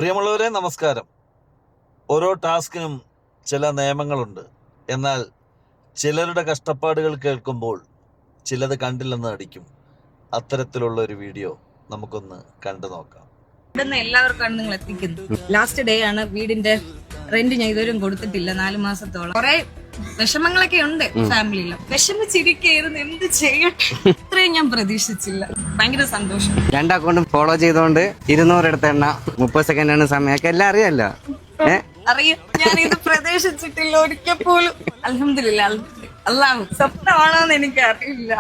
പ്രിയമുള്ളവരെ നമസ്കാരം. ഓരോ ടാസ്കിനും ചില നിയമങ്ങളുണ്ട്. എന്നാൽ ചിലരുടെ കഷ്ടപ്പാടുകൾ കേൾക്കുമ്പോൾ ചിലത് കണ്ടില്ലെന്ന് അടിക്കും. അത്തരത്തിലുള്ള ഒരു വീഡിയോ നമുക്കൊന്ന് കണ്ടു നോക്കാം. എല്ലാവർക്കും നിങ്ങൾ എത്തിക്കുന്നു. ലാസ്റ്റ് ഡേ ആണ്. വീടിന്റെ റെന്റ് ഞാൻ ഇതുവരും കൊടുത്തിട്ടില്ല 4 മാസത്തോളം. കുറെ വിഷമങ്ങളൊക്കെ ഉണ്ട് ഫാമിലിയിൽ. വിഷമിച്ചിരിക്കുന്നു, എന്ത് ചെയ്യട്ടെ, ഇത്രയും ഞാൻ പ്രതീക്ഷിച്ചില്ല. ഭയങ്കര സന്തോഷം. 2 അക്കൗണ്ടും ഫോളോ ചെയ്തോണ്ട് 200 എടുത്ത എണ്ണ 30 സെക്കൻഡാണ് സമയമൊക്കെ എല്ലാം അറിയാലോ. അറിയാം, ഞാൻ ഇത് പ്രതീക്ഷിച്ചിട്ടില്ല ഒരിക്കൽ പോലും. അൽഹംദുലില്ലാഹ്, അല്ലാഹു സ്വപ്നമാണോന്ന് എനിക്ക് അറിയില്ല.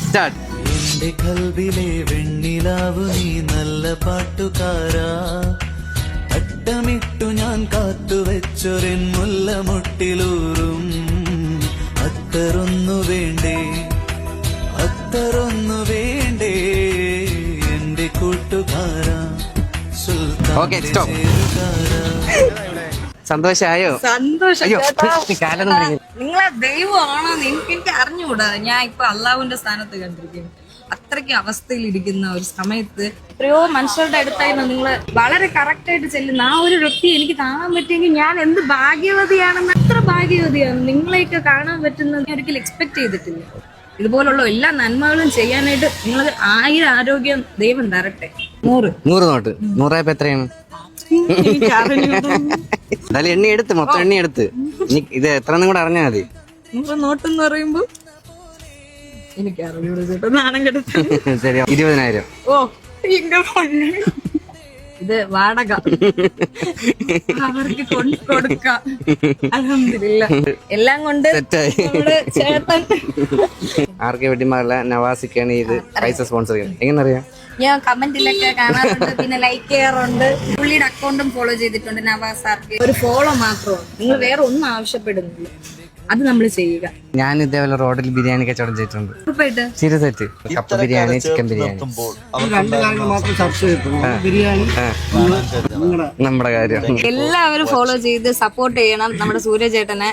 സ്റ്റാർട്ട്. എന്റെ കൽവിലെ വെണ്ണിലാവു നീ നല്ല പാട്ടുകാരാ, അട്ടമിട്ടു ഞാൻ കാത്തുവെച്ചൊരെൻ മുല്ലമൊട്ടിലൂറും അത്തറൊന്നു വേണ്ടേ, അത്തറൊന്നു വേണ്ടേ എന്റെ കൂട്ടുകാരാ Okay, stop. സന്തോഷായോ? സന്തോഷം. അയ്യോ, കാലൊന്നും പിടിക്കില്ല. നിങ്ങളെ ദൈവമാണോന്ന് എനിക്ക് അറിഞ്ഞുകൂടാ. ഞാൻ ഇപ്പൊ അള്ളാഹുവിന്റെ സ്ഥാനത്ത് കണ്ടിരിക്കുന്നു. അത്രയ്ക്ക് അവസ്ഥയിലിരിക്കുന്ന ഒരു സമയത്ത് എത്രയോ മനുഷ്യരുടെ അടുത്തായിരുന്നു നിങ്ങൾ വളരെ കറക്റ്റ് ആയിട്ട് ചെല്ലുന്ന ആ ഒരു വ്യക്തി എനിക്ക് കാണാൻ പറ്റിയെങ്കിൽ ഞാൻ എന്ത് ഭാഗ്യവതിയാണെന്ന്. അത്ര ഭാഗ്യവതിയാണ്. നിങ്ങളെയൊക്കെ കാണാൻ പറ്റുന്നത് ഞാൻ ഒരിക്കലും എക്സ്പെക്ട് ചെയ്തിട്ടില്ല. ഇതുപോലുള്ള എല്ലാ നന്മകളും ചെയ്യാനായിട്ട് നിങ്ങൾ 1000 ആരോഗ്യം ദൈവം തരട്ടെ. 100 നോട്ട് 100 എത്രയാണ്? എന്തായാലും എണ്ണി എടുത്ത്, മൊത്തം എണ്ണി എടുത്ത്. ഇനി ഇത് എത്രയെന്നും കൂടെ അറിഞ്ഞാൽ മതി. 100 നോട്ടെന്ന് പറയുമ്പോ എനിക്ക് അറിഞ്ഞൂടെ ചേട്ടാ, നാണം കെടുത്തു. ശരി, 20,000. ഓ, ഇത് വാടക അവർക്ക് കൊടുക്കാം. അൽഹംദുലില്ലാഹ്, എല്ലാം കൊണ്ട് നമ്മുടെ ചേട്ടൻ. ആർക്കെ വെട്ടിമാറില്ല, നവാസിക്കാണ് ഇത് പൈസ സ്പോൺസർ ചെയ്യുന്നത്. എങ്ങനെ അറിയാം? ഞാൻ കമന്റിലൊക്കെ കാണാറുണ്ട്, പിന്നെ ലൈക്ക് ചെയ്യാറുണ്ട്. പുള്ളിയുടെ അക്കൗണ്ടും ഫോളോ ചെയ്തിട്ടുണ്ട്. നവാസ് ആർക്ക് ഒരു ഫോളോ മാത്രമാണ്. നിങ്ങൾ വേറെ ഒന്നും ആവശ്യപ്പെടുന്നില്ല, അത് നമ്മൾ ചെയ്യുക. ഞാൻ ഇതേപോലെ റോഡിൽ ബിരിയാണി കച്ചവടം ചെയ്തിട്ടുണ്ട്. ഉറപ്പായിട്ട് സീരിയസ് ആയിട്ട്. കപ്പ ബിരിയാണി, ചിക്കൻ ബിരിയാണി. നമ്മുടെ കാര്യം എല്ലാവരും ഫോളോ ചെയ്ത് സപ്പോർട്ട് ചെയ്യണം നമ്മുടെ സൂര്യചേട്ടനെ.